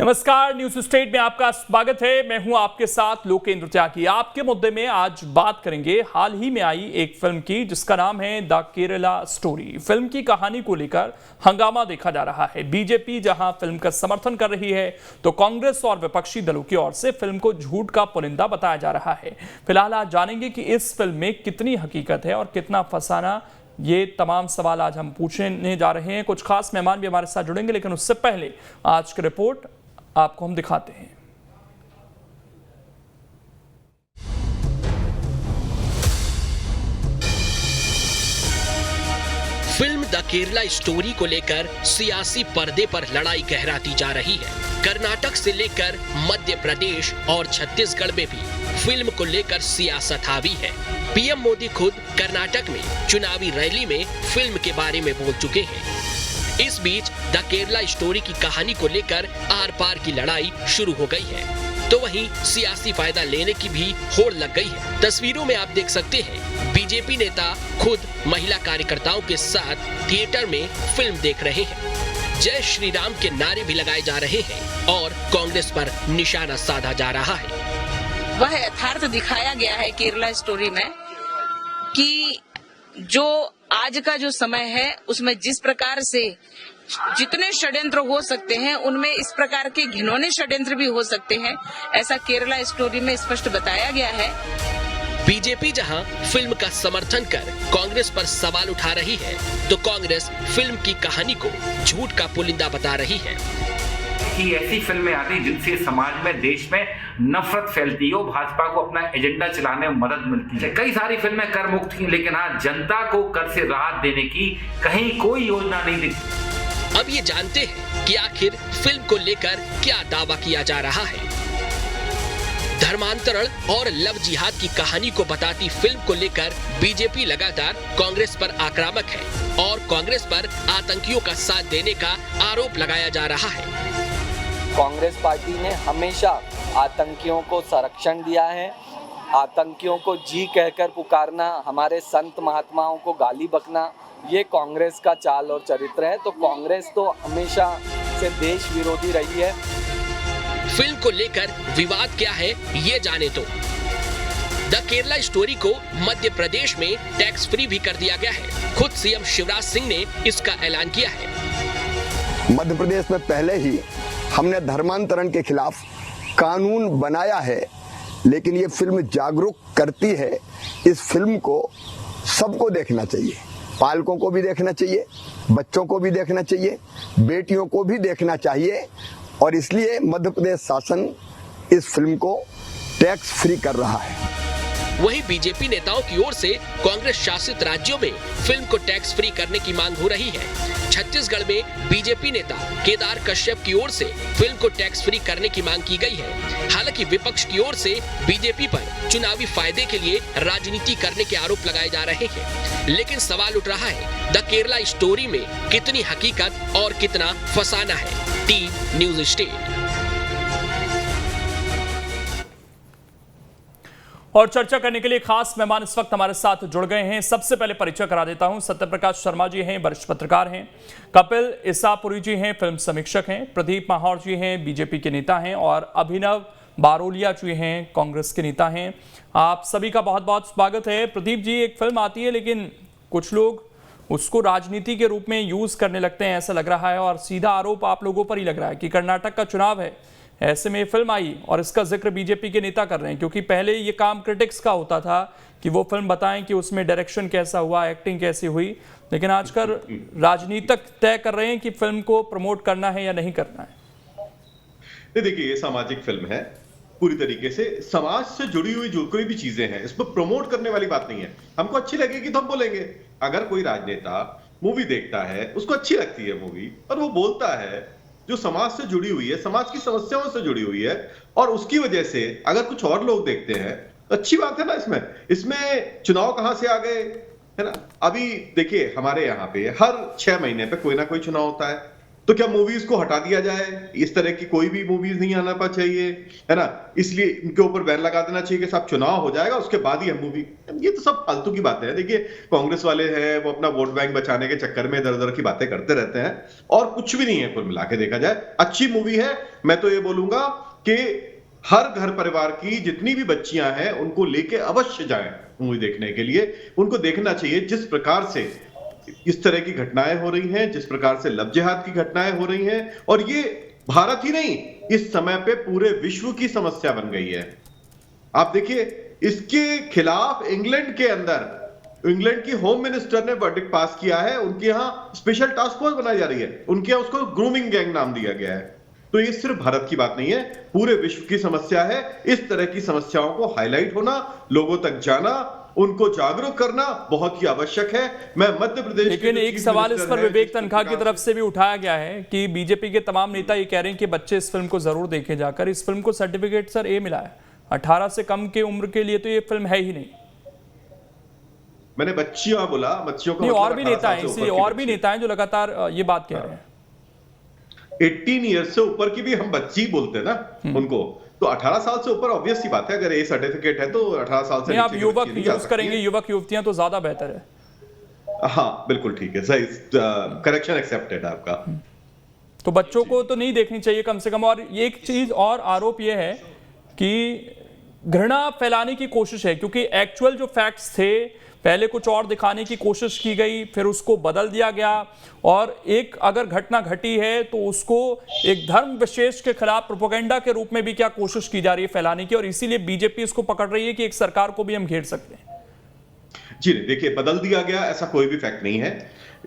नमस्कार, news state में आपका स्वागत है। मैं हूं आपके साथ लोकेंद्र त्यागी। आपके मुद्दे में आज बात करेंगे हाल ही में आई एक फिल्म की जिसका नाम है द केरला स्टोरी। फिल्म की कहानी को लेकर हंगामा देखा जा रहा है। बीजेपी जहां फिल्म का समर्थन कर रही है तो कांग्रेस और विपक्षी दलों की ओर से फिल्म को झूठ का पुलिंदा बताया जा रहा है। फिलहाल आज जानेंगे कि इस फिल्म में कितनी हकीकत है और कितना फसाना। ये तमाम सवाल आज हम पूछने जा रहे हैं। कुछ खास मेहमान भी हमारे साथ जुड़ेंगे, लेकिन उससे पहले आज की रिपोर्ट आपको हम दिखाते हैं। फिल्म द केरला स्टोरी को लेकर सियासी पर्दे पर लड़ाई गहराती जा रही है। कर्नाटक से लेकर मध्य प्रदेश और छत्तीसगढ़ में भी फिल्म को लेकर सियासत हावी है। पीएम मोदी खुद कर्नाटक में चुनावी रैली में फिल्म के बारे में बोल चुके हैं। इस बीच द केरला स्टोरी की कहानी को लेकर आर पार की लड़ाई शुरू हो गई है, तो वहीं सियासी फायदा लेने की भी होड़ लग गई है। तस्वीरों में आप देख सकते हैं बीजेपी नेता खुद महिला कार्यकर्ताओं के साथ थिएटर में फिल्म देख रहे हैं। जय श्री राम के नारे भी लगाए जा रहे हैं और कांग्रेस पर निशाना साधा जा रहा है। वह यथार्थ दिखाया गया है केरला स्टोरी में कि जो आज का जो समय है उसमें जिस प्रकार से जितने षड्यंत्र हो सकते हैं उनमें इस प्रकार के घिनौने षड्यंत्र भी हो सकते हैं, ऐसा केरला स्टोरी में स्पष्ट बताया गया है। बीजेपी जहां फिल्म का समर्थन कर कांग्रेस पर सवाल उठा रही है, तो कांग्रेस फिल्म की कहानी को झूठ का पुलिंदा बता रही है कि ऐसी फिल्में आती जिनसे समाज में, देश में नफरत फैलती हो, भाजपा को अपना एजेंडा चलाने में मदद मिलती है। कई सारी फिल्में कर मुक्त थी, लेकिन हाँ, जनता को कर से राहत देने की कहीं कोई योजना नहीं दिखती। अब ये जानते हैं कि आखिर फिल्म को लेकर क्या दावा किया जा रहा है। धर्मांतरण और लव जिहाद की कहानी को बताती फिल्म को लेकर बीजेपी लगातार कांग्रेस पर आक्रामक है और कांग्रेस पर आतंकियों का साथ देने का आरोप लगाया जा रहा है। कांग्रेस पार्टी ने हमेशा आतंकियों को संरक्षण दिया है। आतंकियों को जी कहकर पुकारना, हमारे संत महात्माओं को गाली बकना, ये कांग्रेस का चाल और चरित्र है। तो कांग्रेस तो हमेशा से देश विरोधी रही है। फिल्म को लेकर विवाद क्या है ये जाने तो। द केरला स्टोरी को मध्य प्रदेश में टैक्स फ्री भी कर दिया गया है। खुद सीएम शिवराज सिंह ने इसका ऐलान किया है। मध्य प्रदेश में पहले ही हमने धर्मांतरण के खिलाफ कानून बनाया है, लेकिन ये फिल्म जागरूक करती है। इस फिल्म को सबको देखना चाहिए, पालकों को भी देखना चाहिए, बच्चों को भी देखना चाहिए, बेटियों को भी देखना चाहिए, और इसलिए मध्य प्रदेश शासन इस फिल्म को टैक्स फ्री कर रहा है। वहीं बीजेपी नेताओं की ओर से कांग्रेस शासित राज्यों में फिल्म को टैक्स फ्री करने की मांग हो रही है। छत्तीसगढ़ में बीजेपी नेता केदार कश्यप की ओर से फिल्म को टैक्स फ्री करने की मांग की गई है। हालांकि विपक्ष की ओर से बीजेपी पर चुनावी फायदे के लिए राजनीति करने के आरोप लगाए जा रहे हैं, लेकिन सवाल उठ रहा है द केरला स्टोरी में कितनी हकीकत और कितना फसाना है। Team news state. और चर्चा करने के लिए खास मेहमान इस वक्त हमारे साथ जुड़ गए हैं। सबसे पहले परिचय करा देता हूं। सत्यप्रकाश शर्मा जी हैं, वरिष्ठ पत्रकार हैं। कपिल इसापुरी जी हैं, फिल्म समीक्षक हैं। प्रदीप माहौर जी हैं, बीजेपी के नेता हैं। और अभिनव बारोलिया जी हैं, कांग्रेस के नेता हैं। आप सभी का बहुत बहुत स्वागत है। प्रदीप जी, एक फिल्म आती है लेकिन कुछ लोग उसको राजनीति के रूप में यूज करने लगते हैं, ऐसा लग रहा है, और सीधा आरोप आप लोगों पर ही लग रहा है कि कर्नाटक का चुनाव है, ऐसे में फिल्म आई और इसका जिक्र बीजेपी के नेता कर रहे हैं। क्योंकि पहले ये काम क्रिटिक्स का होता था कि वो फिल्म बताएं कि उसमें डायरेक्शन कैसा हुआ, एक्टिंग कैसी हुई, लेकिन आजकल राजनीतिक तय कर रहे हैं कि फिल्म को प्रमोट करना है या नहीं करना है। देखिए, ये सामाजिक फिल्म है, पूरी तरीके से समाज से जुड़ी हुई जो कोई भी चीजें हैं इसको प्रमोट करने वाली बात नहीं है। हमको अच्छी लगेगी तो हम बोलेंगे। अगर कोई राजनेता मूवी देखता है, उसको अच्छी लगती है मूवी और वो बोलता है जो समाज से जुड़ी हुई है, समाज की समस्याओं से जुड़ी हुई है, और उसकी वजह से अगर कुछ और लोग देखते हैं, अच्छी बात है ना। इसमें चुनाव कहां से आ गए, है ना। अभी देखिए, हमारे यहाँ पे हर 6 महीने पे कोई ना कोई चुनाव होता है, तो क्या मूवीज को हटा दिया जाए, इस तरह की कोई भी मूवीज नहीं आना चाहिए, है ना, इसलिए इनके ऊपर बैन लगा देना चाहिए कि साहब चुनाव हो जाएगा उसके बाद ही हम मूवी। ये तो सब फालतू की बातें हैं। देखिए कांग्रेस वाले हैं वो अपना वोट बैंक बचाने के चक्कर में इधर उधर की बातें करते रहते हैं और कुछ भी नहीं है कुल मिला के देखा जाए। अच्छी मूवी है। मैं तो ये बोलूंगा कि हर घर परिवार की जितनी भी बच्चियां हैं उनको लेके अवश्य जाएं मूवी देखने के लिए। उनको देखना चाहिए जिस प्रकार से इस तरह की घटनाएं हो रही हैं, जिस प्रकार से लव जिहाद की घटनाएं हो रही हैं, और ये भारत ही नहीं इस समय पे पूरे विश्व की समस्या बन गई है। आप देखिए इसके खिलाफ इंग्लैंड के अंदर इंग्लैंड की होम मिनिस्टर ने वर्डिक्ट पास किया है। उनके यहां स्पेशल टास्क फोर्स बनाई जा रही है, उनके यहां उसको ग्रूमिंग गैंग नाम दिया गया है। तो ये सिर्फ भारत की बात नहीं है, पूरे विश्व की समस्या है। इस तरह की समस्याओं को हाईलाइट होना, लोगों तक जाना, उनको जागरूक करना बहुत ही आवश्यक है। मैं मध्य प्रदेश, लेकिन एक सवाल इस पर विवेक तनखा की तरफ से भी उठाया गया है कि बीजेपी के तमाम नेता ये कह रहे हैं कि बच्चे इस फिल्म को जरूर देखें जाकर। इस फिल्म को सर्टिफिकेट सर ए मिला है, 18 से कम की उम्र के लिए तो ये फिल्म है ही नहीं। मैंने बच्चियां बोला, बच्चियों को नहीं, और भी नेता हैं, इसलिए और भी नेता हैं जो लगातार ये बात कह रहे हैं। 18 ईयर्स से ऊपर की भी हम बच्ची बोलते हैं ना उनको, तो 18 साल से ऊपर ऑब्वियस सी बात है। अगर ए सर्टिफिकेट है तो 18 साल से आप युवक यूज करेंगे, युवक युवतियां तो ज्यादा बेहतर है। हाँ बिल्कुल ठीक है, सही, करेक्शन एक्सेप्टेड आपका। तो बच्चों को तो नहीं देखनी चाहिए कम से कम। और एक चीज और आरोप यह है कि घृणा फैलाने की कोशिश है, क्योंकि एक्चुअल जो फैक्ट्स थे पहले कुछ और दिखाने की कोशिश की गई, फिर उसको बदल दिया गया, और एक अगर घटना घटी है तो उसको एक धर्म विशेष के खिलाफ प्रोपेगेंडा के रूप में भी क्या कोशिश की जा रही है फैलाने की, और इसीलिए बीजेपी इसको पकड़ रही है कि एक सरकार को भी हम घेर सकते हैं। जी नहीं, देखिए बदल दिया गया ऐसा कोई भी फैक्ट नहीं है।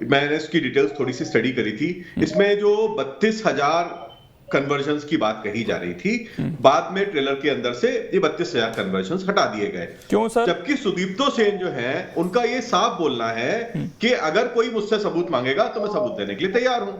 मैंने इसकी डिटेल्स थोड़ी सी स्टडी करी थी। इसमें जो 32,000 कन्वर्जन्स की बात कही जा रही थी, बाद में ट्रेलर के अंदर से ये 32,000 कन्वर्जन्स हटा दिए गए। क्यों सर? जबकि सुदीप्तो सेन जो है उनका ये साफ बोलना है कि अगर कोई मुझसे सबूत मांगेगा तो मैं सबूत देने के लिए तैयार हूं।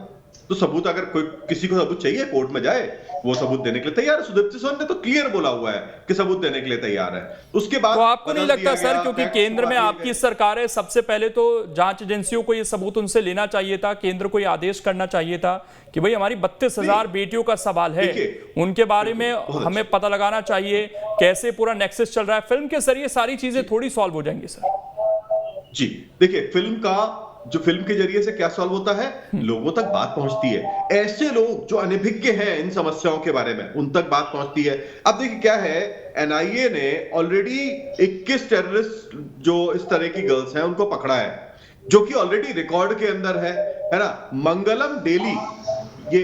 तो सबूत, अगर कोई किसी को सबूत चाहिए कोर्ट में जाए, वो सबूत देने के लिए तैयार है। सुदीप्तो सेन ने तो क्लियर बोला हुआ है कि सबूत देने के लिए तैयार है। उसके बाद तो आपको नहीं लगता सर, क्योंकि केंद्र में आपकी सरकार है, सबसे पहले तो जांच एजेंसियों को ये सबूत उनसे लेना चाहिए था, केंद्र को ये आदेश करना चाहिए था कि भाई हमारी 32,000 बेटियों का सवाल है, उनके बारे में हमें पता लगाना चाहिए कैसे पूरा नेक्सस चल रहा है। फिल्म के जरिए सारी चीजें थोड़ी सॉल्व हो जाएंगी सर। जी देखिए, फिल्म के जरिए से क्या सॉल्व होता है, लोगों तक बात पहुंचती है। ऐसे लोग जो अनभिज्ञ हैं इन समस्याओं के बारे में, उन तक बात पहुंचती है। अब देखिए क्या है, एनआईए ने ऑलरेडी 21 टेररिस्ट जो इस तरह की गर्ल्स हैं उनको पकड़ा है, जो कि ऑलरेडी रिकॉर्ड के अंदर है ना। मंगलम डेली, ये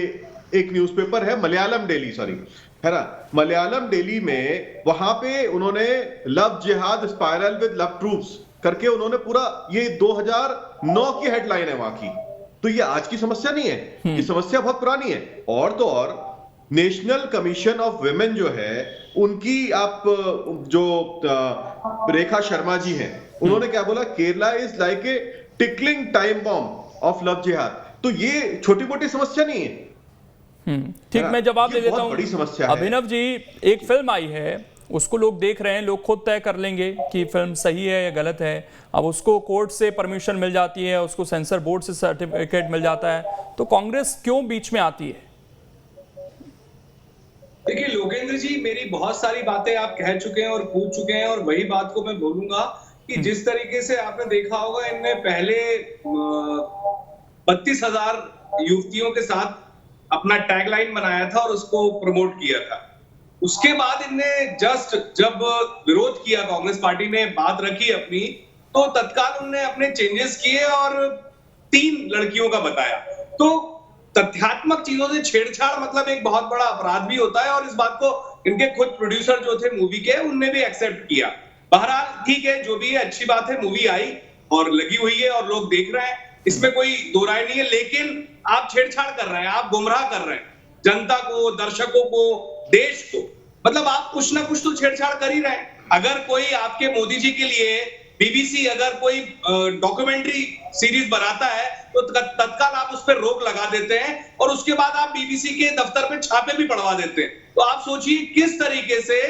एक न्यूज़पेपर है, मलयालम डेली, सॉरी, है ना, मलयालम डेली में वहां पे उन्होंने लव जिहाद स्पाइरल विद लव ट्रूप्स करके उन्होंने पूरा, ये 2009 की हेडलाइन है वहां की। तो ये आज की समस्या नहीं है, ये समस्या बहुत पुरानी है। और तो और नेशनल कमीशन ऑफ विमेन जो है उनकी, आप जो रेखा शर्मा जी हैं, उन्होंने क्या बोला, Kerala is like a tickling time bomb of love जिहाद। तो ये छोटी मोटी समस्या नहीं है। ठीक, मैं जवाब दे देता हूं। बड़ी समस्या है। अभिनव जी, एक फिल्म आई है, उसको लोग देख रहे हैं, लोग खुद तय कर लेंगे कि फिल्म सही है या गलत है। अब उसको कोर्ट से परमिशन मिल जाती है, उसको सेंसर बोर्ड से सर्टिफिकेट मिल जाता है, तो कांग्रेस क्यों बीच में आती है? देखिए लोकेंद्र जी, मेरी बहुत सारी बातें आप कह चुके हैं और पूछ चुके हैं, और वही बात को मैं बोलूंगा कि जिस तरीके से आपने देखा होगा, इनने पहले 32,000 युवतियों के साथ अपना टैगलाइन बनाया था और उसको प्रमोट किया था। उसके बाद इनने जस्ट जब विरोध किया, कांग्रेस पार्टी ने बात रखी अपनी, तो तत्काल उन्होंने अपने चेंजेस किए और 3 लड़कियों का बताया। तो तथ्यात्मक चीजों से छेड़छाड़ मतलब एक बहुत बड़ा अपराध भी होता है, और इस बात को इनके खुद प्रोड्यूसर जो थे मूवी के, उनने भी एक्सेप्ट किया। बहरहाल ठीक है, जो भी है अच्छी बात है, मूवी आई और लगी हुई है और लोग देख रहे हैं, इसमें कोई दो राय नहीं है। लेकिन आप छेड़छाड़ कर रहे हैं, आप गुमराह कर रहे हैं जनता को, दर्शकों को, देश को। मतलब आप कुछ ना कुछ तो छेड़छाड़ कर ही रहे हैं। अगर कोई आपके मोदी जी के लिए बीबीसी अगर कोई डॉक्यूमेंट्री सीरीज बनाता है तो तत्काल आप उस पर रोक लगा देते हैं, और उसके बाद आप बीबीसी के दफ्तर पे छापे भी पड़वा देते हैं। तो आप सोचिए किस तरीके से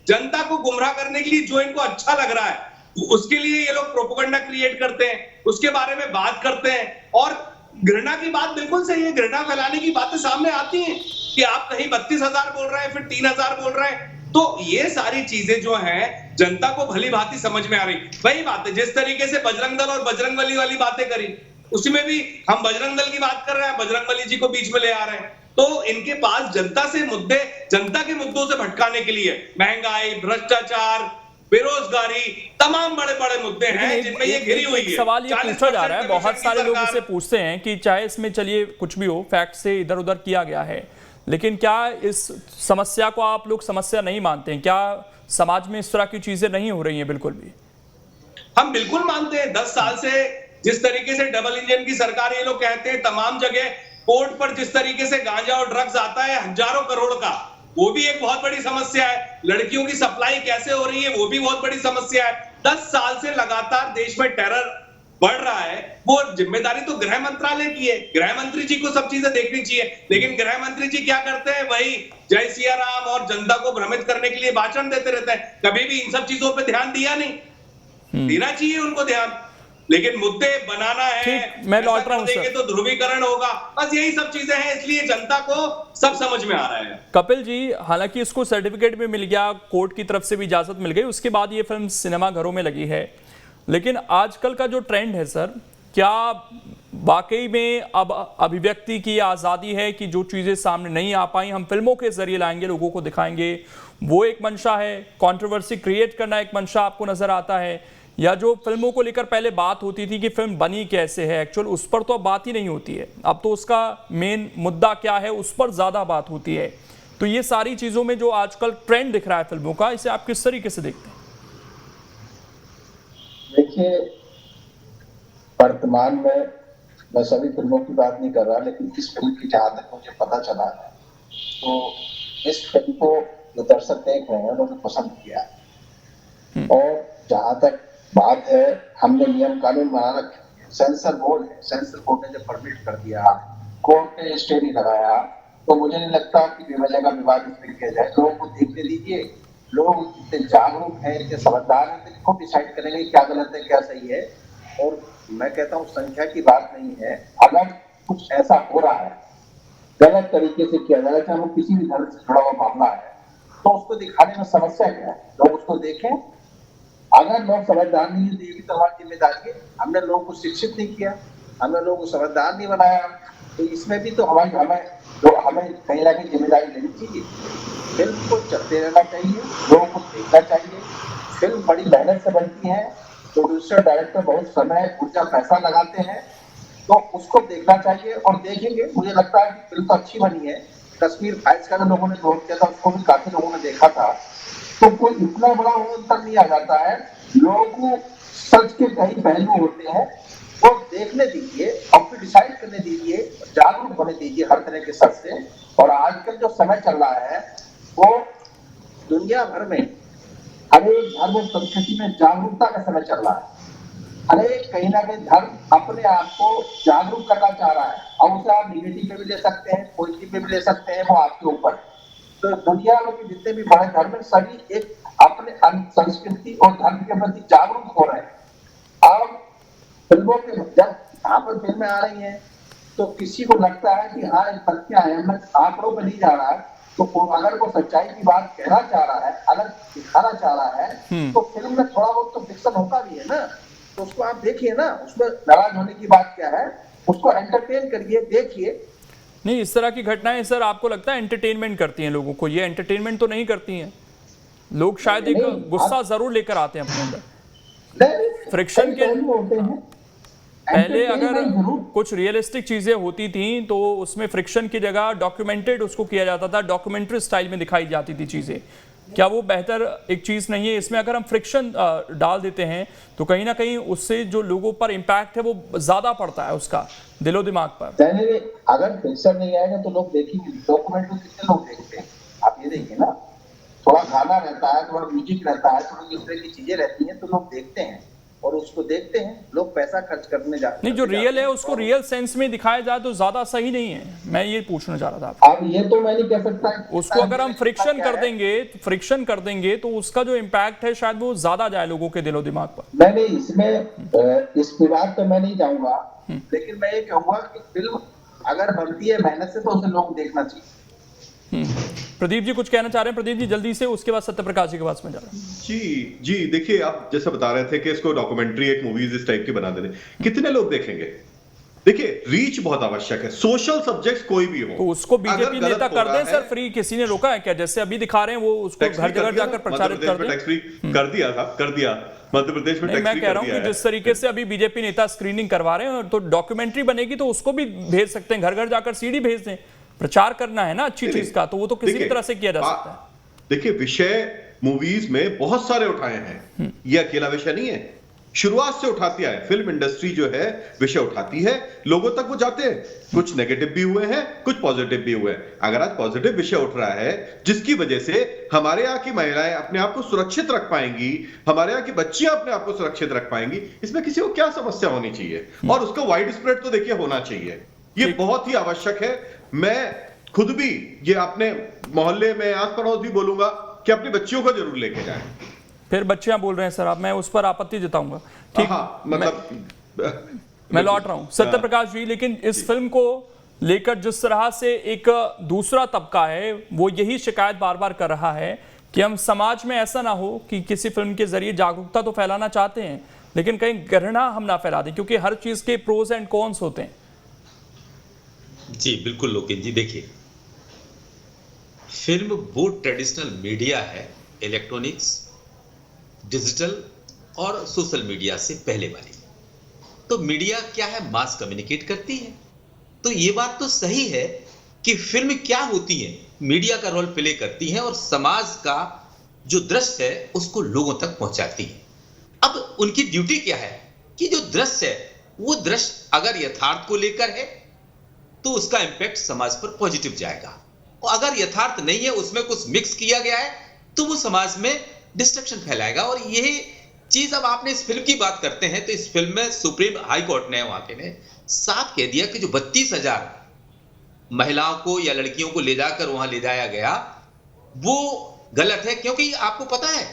जनता को गुमराह करने के लिए जो इनको अच्छा लग रहा है उसके लिए ये लोग प्रोपेगेंडा क्रिएट करते हैं, उसके बारे में बात करते हैं। और घृणा की बात बिल्कुल सही है, घृणा फैलाने की बातें सामने आती हैं कि आप कहीं 32,000 बोल रहे हैं, फिर 3,000 बोल रहे हैं। तो ये सारी चीजें जो हैं जनता को भली भांति समझ में आ रही। वही बात है, जिस तरीके से बजरंग दल और बजरंगबली वाली बातें करी, उसमें भी हम बजरंग दल की बात कर रहे हैं, बजरंगबली जी को बीच में ले आ रहे हैं। तो इनके पास जनता से मुद्दे, जनता के मुद्दों से भटकाने के लिए महंगाई, भ्रष्टाचार, बेरोजगारी, तमाम बड़े बड़े मुद्दे हैं जिनमें ये घिरी हुई है। सवाल ये पूछा जा रहा है, बहुत सारे लोग इसे पूछते हैं कि चाहे इसमें चलिए कुछ भी हो, फैक्ट से इधर उधर किया गया है, लेकिन क्या इस समस्या को आप लोग समस्या नहीं मानते हैं? क्या समाज में इस तरह की चीजें नहीं हो रही हैं? बिल्कुल भी हम बिल्कुल मानते हैं। 10 साल से जिस तरीके से डबल इंजन की सरकार, ये लोग कहते हैं तमाम जगह पोर्ट पर जिस तरीके से गांजा और ड्रग्स आता है हजारों करोड़ का, वो भी एक बहुत बड़ी समस्या है। लड़कियों की सप्लाई कैसे हो रही है, वो भी बहुत बड़ी समस्या है। 10 साल से लगातार देश में टेरर बढ़ रहा है, वो जिम्मेदारी तो गृह मंत्रालय की है। गृह मंत्री जी को सब चीजें देखनी चाहिए, लेकिन गृह मंत्री जी क्या करते हैं, वही जय सिया राम और जनता को भ्रमित करने के लिए भाषण देते रहते हैं। कभी भी इन सब चीजों पे ध्यान दिया नहीं, देना चाहिए उनको ध्यान, लेकिन मुद्दे बनाना है। मैं लौट रहा हूं सर, तो ध्रुवीकरण होगा, बस यही सब चीजें हैं, इसलिए जनता को सब समझ में आ रहा है। कपिल जी, हालांकि इसको सर्टिफिकेट भी मिल गया, कोर्ट की तरफ से भी इजाजत मिल गई, उसके बाद ये फिल्म सिनेमा घरों में लगी है, लेकिन आजकल का जो ट्रेंड है सर, क्या वाकई में अब अभिव्यक्ति की आज़ादी है कि जो चीज़ें सामने नहीं आ पाई हम फिल्मों के जरिए लाएंगे, लोगों को दिखाएंगे, वो एक मंशा है? कंट्रोवर्सी क्रिएट करना एक मंशा आपको नजर आता है? या जो फिल्मों को लेकर पहले बात होती थी कि फिल्म बनी कैसे है, एक्चुअल उस पर तो अब बात ही नहीं होती है, अब तो उसका मेन मुद्दा क्या है उस पर ज़्यादा बात होती है। तो ये सारी चीज़ों में जो आजकल ट्रेंड दिख रहा है फिल्मों का, इसे आप किस तरीके से देखते हैं? देखिए, वर्तमान में मैं सभी फिल्मों की बात नहीं कर रहा, लेकिन इस फिल्म की जहाँ तक मुझे पता चला है तो इस फिल्म को जो दर्शक देख रहे हैं उन्होंने पसंद किया है। और जहाँ तक बात है, हमने नियम कानून बना रखे, सेंसर बोर्ड है, सेंसर बोर्ड ने जब परमिट कर दिया, कोर्ट ने स्टे नहीं लगाया, तो मुझे नहीं लगता कि बेवजह का विवाद इसमें किया जाए। लोगों को देखने दीजिए, लोग इतने जागरूक हैं, इतने समझदार हैं, तो खुद डिसाइड करेंगे क्या गलत है क्या सही है। और मैं कहता हूँ संख्या की बात नहीं है, अगर कुछ ऐसा हो रहा है गलत तरीके से किया जा रहा है, चाहे वो किसी भी धर्म से जुड़ा हुआ मामला है, तो उसको दिखाने में समस्या क्या है? लोग उसको देखें। अगर लोग समझदार नहीं है, तो हमारी जिम्मेदारी है, हमने लोगों को शिक्षित नहीं किया, हमने लोगों को समझदार नहीं बनाया, तो इसमें भी तो हमें कहीं ना कहीं जिम्मेदारी लेनी चाहिए। फिल्म को चलते रहना चाहिए, लोगों को देखना चाहिए। फिल्म बड़ी मेहनत से बनती है, प्रोड्यूसर डायरेक्टर बहुत समय ऊर्जा पैसा लगाते हैं, तो उसको देखना चाहिए और देखेंगे। मुझे लगता है कि फिल्म तो अच्छी बनी है। कश्मीर फाइल्स का जो लोगों ने विरोध किया था उसको भी काफी लोगों ने देखा था, तो कोई इतना बड़ा तक नहीं आ जाता है। लोगों को सच के कई पहलू होते हैं, वो देखने दीजिए और फिर डिसाइड करने दीजिए, जागरूक होने दीजिए हर तरह के सच से। और आजकल जो समय चल रहा है वो दुनिया भर में हर एक धर्म और संस्कृति में जागरूकता का समय चल रहा है। हर एक कहीं ना कहीं धर्म अपने आप को जागरूक करना चाह रहा है, और उसे आप निगेटिव पे भी ले सकते हैं, पॉजिटिव पे भी ले सकते हैं, वो आपके ऊपर। तो दुनिया में जितने भी बड़े धर्म है सभी एक अपने संस्कृति और धर्म के प्रति जागरूक हो रहे हैं। अब फिल्मों के जब यहाँ पर फिल्में आ रही हैं तो किसी को लगता है कि हाँ एक तथ्य है, मैं आंकड़ों पर नहीं जा रहा है, तो अगर वो सच्चाई की बात कहना चाह रहा है, अलग दिखाना चाह रहा है, तो फिल्म में थोड़ा बहुत तो फिक्शन होता भी है ना, तो उसको आप देखिए ना, उसमें नाराज होने की बात क्या है, उसको एंटरटेन करिए, देखिए। नहीं, इस तरह की घटनाएं सर आपको लगता है एंटरटेनमेंट करती हैं लोगों को? ये एंटरटेनमेंट तो नहीं करती हैं। लोग शायद एक गुस्सा जरूर लेकर आते हैं अपने अंदर फ्रिक्शन के। पहले अगर कुछ रियलिस्टिक चीजें होती थी तो उसमें फ्रिक्शन की जगह डॉक्यूमेंटेड उसको किया जाता था, डॉक्यूमेंट्री स्टाइल में दिखाई जाती थी चीजें। क्या वो बेहतर एक चीज नहीं है? इसमें अगर हम फ्रिक्शन डाल देते हैं तो कहीं ना कहीं उससे जो लोगों पर इम्पैक्ट है वो ज्यादा पड़ता है, उसका दिलो दिमाग पर। अगर फ्रिक्शन नहीं आएगा तो लोग देखेंगे। डॉक्यूमेंट्री कितने लोग देखते हैं, आप ये देखिए ना, थोड़ा गाना रहता है, थोड़ा म्यूजिक रहता है, थोड़ी इस तरह की चीजें रहती हैं तो लोग देखते हैं। और उसको देखते हैं, लोग पैसा खर्च करने जाते हैं। नहीं, जो रियल है उसको रियल सेंस में दिखाया जाए तो ज्यादा सही नहीं है। मैं ये पूछना चाह रहा था। अब ये तो मैं नहीं कह सकता उसको अगर हम फ्रिक्शन कर देंगे तो उसका जो इम्पैक्ट है शायद वो ज्यादा जाए लोगों के दिलो दिमाग पर। नहीं, इसमें इस विवाद पे मैं नहीं जाऊंगा, लेकिन मैं ये कहूंगा कि फिल्म अगर बनती है मेहनत से तो उसे लोग देखना चाहिए। प्रदीप जी कुछ कहना चाह रहे हैं? प्रदीप जी जल्दी से, उसके बाद सत्यप्रकाश जी के पास में जा रहा हूं। जी देखिए, आप जैसा बता रहे थे कि इसको डॉक्यूमेंट्री, एक मूवीज इस टाइप की बना देने, कितने लोग देखेंगे? देखिए, रीच बहुत आवश्यक है। सोशल सब्जेक्ट्स कोई भी हो तो उसको बीजेपी नेता कर दें सर फ्री, किसी ने रोका है क्या? जैसे अभी दिखा रहे हैं वो उसको घर घर जाकर प्रचारित कर दें। टैक्स फ्री कर दिया मध्य प्रदेश में। मैं कह रहा हूं कि जिस तरीके से अभी बीजेपी नेता स्क्रीनिंग करवा रहे हैं, तो डॉक्यूमेंट्री बनेगी तो उसको भी भेज सकते हैं, घर घर जाकर सीडी भेज दें। प्रचार करना है ना अच्छी चीज का, तो वो तो किसी भी तरह से किया जा सकता है। देखिए, विषय मूवीज में बहुत सारे उठाए हैं, ये अकेला विषय नहीं है। शुरुआत से उठाती है फिल्म इंडस्ट्री, जो है विषय उठाती है, लोगों तक वो जाते हैं। कुछ नेगेटिव भी हुए हैं, कुछ पॉजिटिव भी हुए हैं। अगर आज पॉजिटिव विषय उठ रहा है जिसकी वजह से हमारे यहाँ की महिलाएं अपने आप को सुरक्षित रख पाएंगी, हमारे यहाँ की बच्चियां अपने आप को सुरक्षित रख पाएंगी, इसमें किसी को क्या समस्या होनी चाहिए? और उसका वाइड स्प्रेड तो देखिए होना चाहिए, ये बहुत ही आवश्यक है। मैं खुद भी ये अपने मोहल्ले में, आस पड़ोस भी बोलूंगा कि अपनी बच्चियों को जरूर लेके जाएं। फिर बच्चियां बोल रहे हैं सर, अब मैं उस पर आपत्ति जताऊंगा। ठीक, मैं लौट रहा हूं सत्यप्रकाश जी। लेकिन इस फिल्म को लेकर जिस तरह से एक दूसरा तबका है वो यही शिकायत बार बार कर रहा है कि हम समाज में ऐसा ना हो कि किसी फिल्म के जरिए जागरूकता तो फैलाना चाहते हैं लेकिन कहीं घृणा हम ना फैला दें, क्योंकि हर चीज के प्रोज एंड कॉन्स होते हैं। जी बिल्कुल लोकेश जी, देखिए फिल्म वो ट्रेडिशनल मीडिया है, इलेक्ट्रॉनिक्स, डिजिटल और सोशल मीडिया से पहले वाली। तो मीडिया क्या है, मास कम्युनिकेट करती है। तो ये बात तो सही है कि फिल्म क्या होती है, मीडिया का रोल प्ले करती है और समाज का जो दृश्य है उसको लोगों तक पहुंचाती है। अब उनकी ड्यूटी क्या है कि जो दृश्य है वो दृश्य अगर यथार्थ को लेकर है तो उसका इंपैक्ट समाज पर पॉजिटिव जाएगा, और अगर यथार्थ नहीं है, उसमें कुछ मिक्स किया गया है, तो वो समाज में डिस्ट्रक्शन फैलाएगा। और यही चीज, अब आपने इस फिल्म की बात करते हैं तो इस फिल्म में सुप्रीम हाई कोर्ट ने वहां के ने साफ कह दिया कि जो 32,000 महिलाओं को या लड़कियों को ले जाकर वहां ले जाया गया वो गलत है। क्योंकि आपको पता है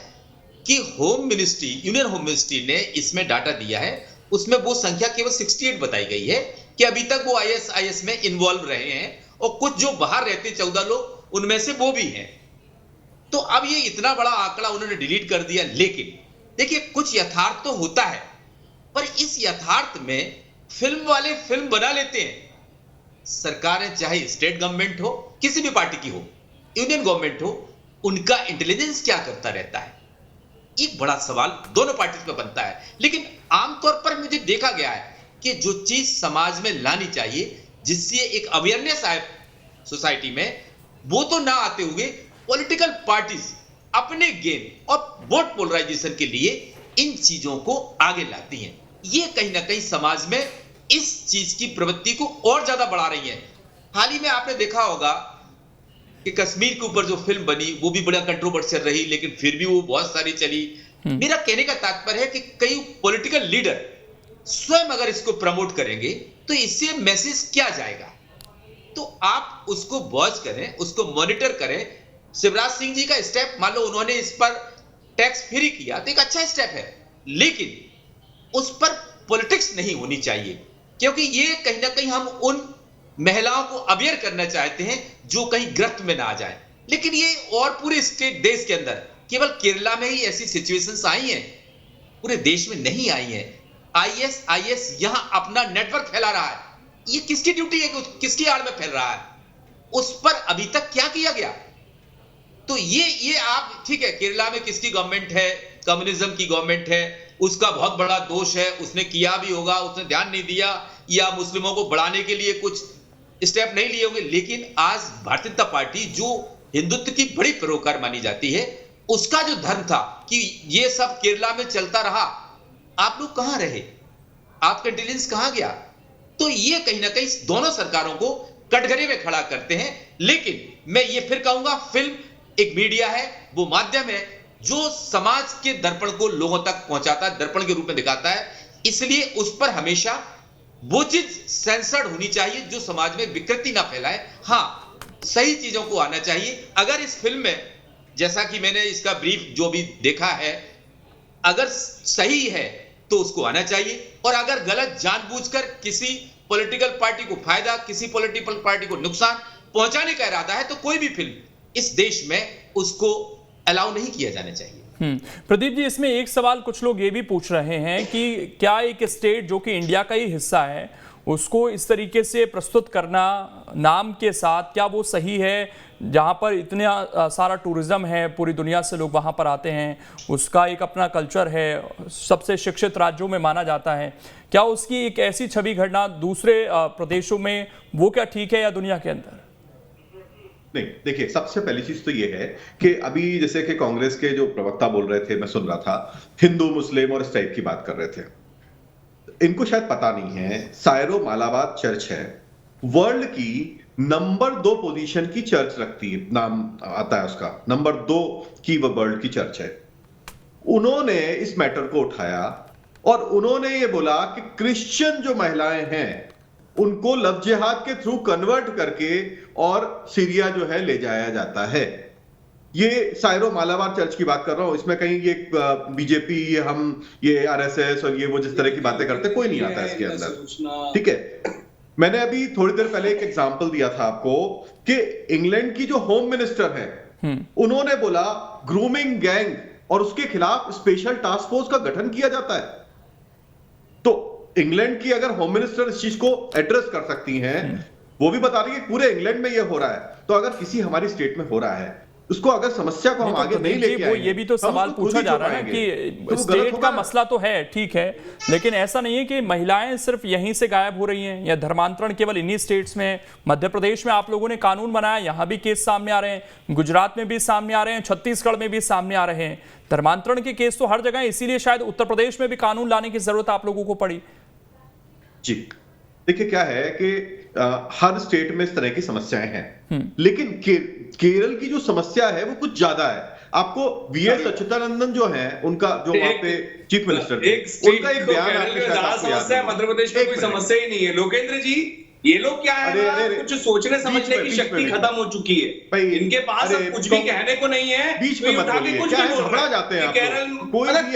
कि home ministry, union home ministry ने इसमें डाटा दिया है, उसमें वो संख्या केवल 68 बताई गई है कि अभी तक वो IS में इन्वॉल्व रहे हैं, और कुछ जो बाहर रहते 14 लोग उनमें से वो भी हैं। तो अब ये इतना बड़ा आंकड़ा उन्होंने डिलीट कर दिया। लेकिन देखिए, कुछ यथार्थ तो होता है, पर इस यथार्थ में फिल्म वाले फिल्म बना लेते हैं। सरकारें, चाहे स्टेट गवर्नमेंट हो, किसी भी पार्टी की हो, यूनियन गवर्नमेंट हो, उनका इंटेलिजेंस क्या करता रहता है, एक बड़ा सवाल दोनों पार्टी पे बनता है। लेकिन आमतौर पर मुझे देखा गया है कि जो चीज समाज में लानी चाहिए, जिससे एक अवेयरनेस आए सोसाइटी में, वो तो ना आते हुए पॉलिटिकल पार्टीज अपने गेम और वोट पोलराइजेशन के लिए इन चीजों को आगे लाती हैं। ये कहीं ना कहीं समाज में इस चीज की प्रवृत्ति को और ज्यादा बढ़ा रही है। हाल ही में आपने देखा होगा कि कश्मीर के ऊपर जो फिल्म बनी वो भी बड़ा कंट्रोवर्शियल रही, लेकिन फिर भी वो बहुत सारी चली। मेरा कहने का तात्पर्य है कि कई पॉलिटिकल लीडर स्वयं अगर इसको प्रमोट करेंगे तो इससे मैसेज क्या जाएगा, तो आप उसको वॉच करें, उसको मॉनिटर करें। शिवराज सिंह जी का स्टेप, मान लो उन्होंने इस पर टैक्स फ्री किया तो एक अच्छा स्टेप है, लेकिन उस पर पॉलिटिक्स नहीं होनी चाहिए, क्योंकि ये कहीं ना कहीं हम उन महिलाओं को अवेयर करना चाहते हैं जो कहीं ग्रफ्त में ना आ जाए। लेकिन ये और पूरे स्टेट, देश के अंदर केवल केरला में ही ऐसी सिचुएशंस आई हैं, पूरे देश में नहीं आई हैं। IS यहां अपना नेटवर्क फैला रहा है। ये किसकी ड्यूटी है, किसकी आड़ में फैल रहा है, उस पर अभी तक क्या किया गया? तो ये आप, ठीक है, केरला में किसकी गवर्नमेंट है, कम्युनिज्म की गवर्नमेंट है, उसका बहुत बड़ा दोष है, उसने किया भी होगा, उसने ध्यान नहीं दिया, या मुस्लिमों को बढ़ाने के लिए कुछ स्टेप नहीं लिए होंगे। लेकिन आज भारतीय जनता पार्टी, जो हिंदुत्व की बड़ी पैरोकार मानी जाती है, उसका जो धर्म था कि ये सब केरला में चलता रहा, आप लोग कहां रहे, आपका इंटेलिजेंस कहां गया? तो ये कहीं ना कहीं दोनों सरकारों को कटघरे में खड़ा करते हैं। लेकिन मैं ये फिर कहूंगा, फिल्म एक मीडिया है, वो माध्यम है जो समाज के दर्पण को लोगों तक पहुंचाता है, दर्पण के रूप में दिखाता है, इसलिए उस पर हमेशा वो चीज सेंसर्ड होनी चाहिए जो समाज में विकृति ना फैलाए। हाँ, सही चीजों को आना चाहिए। अगर इस फिल्म में, जैसा कि मैंने इसका ब्रीफ जो भी देखा है, अगर सही है तो उसको आना चाहिए, और अगर गलत जानबूझकर किसी पॉलिटिकल पार्टी को फायदा, किसी पॉलिटिकल पार्टी को नुकसान पहुंचाने का इरादा है, तो कोई भी फिल्म इस देश में उसको अलाउ नहीं किया जाना चाहिए। प्रदीप जी, इसमें एक सवाल कुछ लोग ये भी पूछ रहे हैं कि क्या एक स्टेट जो कि इंडिया का ही हिस्सा है उसको इस तरीके से प्रस्तुत करना नाम के साथ, क्या वो सही है? जहाँ पर इतना सारा टूरिज्म है, पूरी दुनिया से लोग वहाँ पर आते हैं, उसका एक अपना कल्चर है, सबसे शिक्षित राज्यों में माना जाता है, क्या उसकी एक ऐसी छवि घटना दूसरे प्रदेशों में, वो क्या ठीक है या दुनिया के अंदर? नहीं, देखिए, सबसे पहली चीज तो ये है कि अभी जैसे कि कांग्रेस के जो प्रवक्ता बोल रहे थे, मैं सुन रहा था, हिंदू मुस्लिम और इस टाइप की बात कर रहे थे। इनको शायद पता नहीं है, सायरो मालाबार चर्च है, वर्ल्ड की नंबर 2 पोजीशन की चर्च रखती है, नाम आता है उसका, नंबर 2 की वो वर्ल्ड की चर्च है। उन्होंने इस मैटर को उठाया और उन्होंने ये बोला कि क्रिश्चियन जो महिलाएं हैं उनको लव जिहाद के थ्रू कन्वर्ट करके और सीरिया जो है ले जाया जाता है। ये सायरो मालाबार चर्च की बात कर रहा हूं, इसमें कहीं ये बीजेपी, ये आरएसएस और ये वो जिस तरह की बातें करते, कोई नहीं आता इसके अंदर, ठीक है। मैंने अभी थोड़ी देर पहले एक एग्जांपल दिया था आपको कि इंग्लैंड की जो होम मिनिस्टर है, उन्होंने बोला ग्रूमिंग गैंग और उसके खिलाफ स्पेशल टास्क फोर्स का गठन किया जाता है। तो इंग्लैंड की अगर होम मिनिस्टर इस चीज को एड्रेस कर सकती हैं, वो भी बता रही है पूरे इंग्लैंड में ये हो रहा है, तो अगर किसी हमारी स्टेट में हो रहा है, उसको अगर समस्या को हम आगे नहीं लेके आएंगे, ये भी तो सवाल पूछा जा रहा है कि स्टेट का मसला तो है, ठीक है, लेकिन ऐसा नहीं है कि महिलाएं सिर्फ यहीं से गायब हो रही हैं या धर्मांतरण केवल इन्हीं स्टेट्स में। मध्य प्रदेश में आप लोगों ने कानून बनाया, यहां भी केस सामने आ रहे हैं, गुजरात में भी सामने आ रहे हैं, छत्तीसगढ़ में भी सामने आ रहे हैं। धर्मांतरण के केस तो हर जगह, इसीलिए शायद उत्तर प्रदेश में भी कानून लाने की जरूरत आप लोगों को पड़ी। जी, देखिए क्या है कि हर स्टेट में इस तरह की समस्याएं हैं, लेकिन केरल की जो समस्या है वो कुछ ज्यादा है। आपको वीएस अच्युतानंदन जो है, उनका जो वहां पे चीफ मिनिस्टर, उनका एक बयान आपके मध्य प्रदेश में कोई समस्या ही नहीं है। लोकेंद्र जी, ये लोग क्या है, कुछ सोचने समझने की शक्ति खत्म हो चुकी है, इनके पास अब कुछ भी कहने को नहीं है, बीच में उठा के कुछ भी बोल रहा जाते हैं। केरल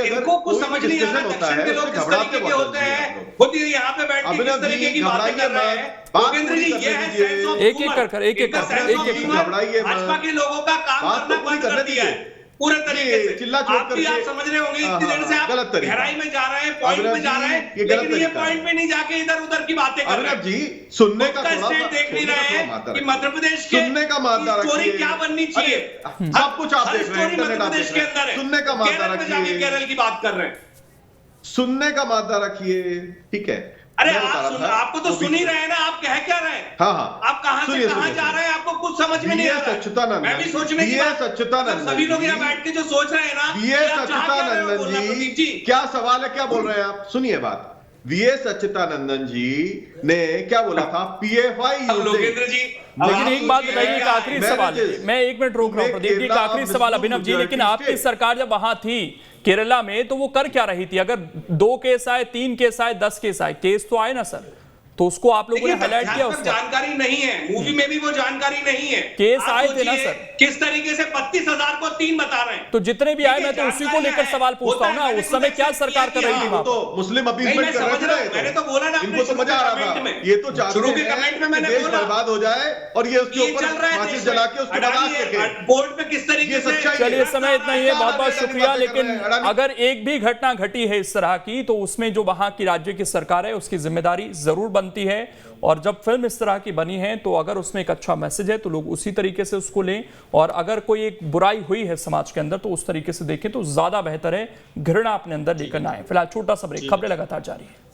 इनको कुछ समझ नहीं आ रहा दक्षिण के लोग किस तरीके के होते हैं, खुद यहाँ पे बैठ के किस तरीके की बातें कर रहे हैं। लोकेंद्र जी, ये है सेंस ऑफ एक एक कर भाजपा के लोगों का काम करना बंद कर दिया है पूरे तरीके से। चिल्ला आप भी आप समझ रहे होंगे, इतनी देर से आप गहराई में जा रहे हैं, पॉइंट में जा रहे हैं, लेकिन ये पॉइंट में नहीं जाके इधर उधर की बातें कर रहे हैं। जी, सुनने का स्टेट देख नहीं रहे हैं कि मध्य प्रदेश के सुनने का मादा स्टोरी क्या बननी चाहिए। सब कुछ आप देख रहे हैं, मध्य प्रदेश के अंदर है, सुनने का मादा केरल में जाके केरल की बात कर रहे हैं, सुनने का मादा रखिए, ठीक है। अरे आपको तो सुन ही रहे हैं ना, आप कह क्या रहे हैं? हाँ, आप कहां से कहां जा रहे हैं, आपको कुछ समझ में नहीं आ रहा है। मैं भी सोचने की बात, सभी लोग यहाँ बैठ के जो सोच रहे हैं ना, वीएस अच्युतानंदन जी, क्या सवाल है, क्या बोल रहे हैं आप? सुनिए बात, वीएस अच्युतानंदन जी ने क्या बोला था, पीएफआई लोकेंद्र जी। लेकिन एक बात बताइए, एक आखिरी सवाल, मैं 1 मिनट रोक रहा हूं प्रदीप जी, एक आखिरी सवाल अभिनव जी, लेकिन आपकी सरकार जब वहां थी केरला में, तो वो कर क्या रही थी? अगर 2 केस आए, 3 केस आए, 10 केस आए, केस तो आए ना सर, तो उसको आप लोगों ने हाईलाइट किया, उसको जानकारी नहीं है, मूवी में भी वो जानकारी नहीं है। केस आए थे ना सर, किस तरीके से 32,000 को 3 बता रहे हैं, तो जितने भी आए, मैं तो उसी को लेकर सवाल पूछता हूँ ना, उस समय क्या सरकार कर रही थी वहां? तो मुस्लिम अपीसमेंट कर रहे थे, मैंने तो बोला ना, इनको तो मजा आ रहा था, ये तो चाहते हैं कमेंट में मैंने देश बर्बाद हो जाए और ये उसके ऊपर माचिस जला के उसके बाद बोर्ड पे किस तरीके से। चलिए, समय इतना ही है, बहुत बहुत शुक्रिया। लेकिन अगर एक भी घटना घटी है इस तरह की, तो उसमें जो वहां की राज्य की सरकार है उसकी जिम्मेदारी जरूर बनती है, और जब फिल्म इस तरह की बनी है तो अगर उसमें एक अच्छा मैसेज है तो लोग उसी तरीके से उसको लें, और अगर कोई एक बुराई हुई है समाज के अंदर तो उस तरीके से देखें तो ज्यादा बेहतर है, घृणा अपने अंदर लेकर ना आए। फिलहाल छोटा सा ब्रेक, खबरें लगातार जारी है।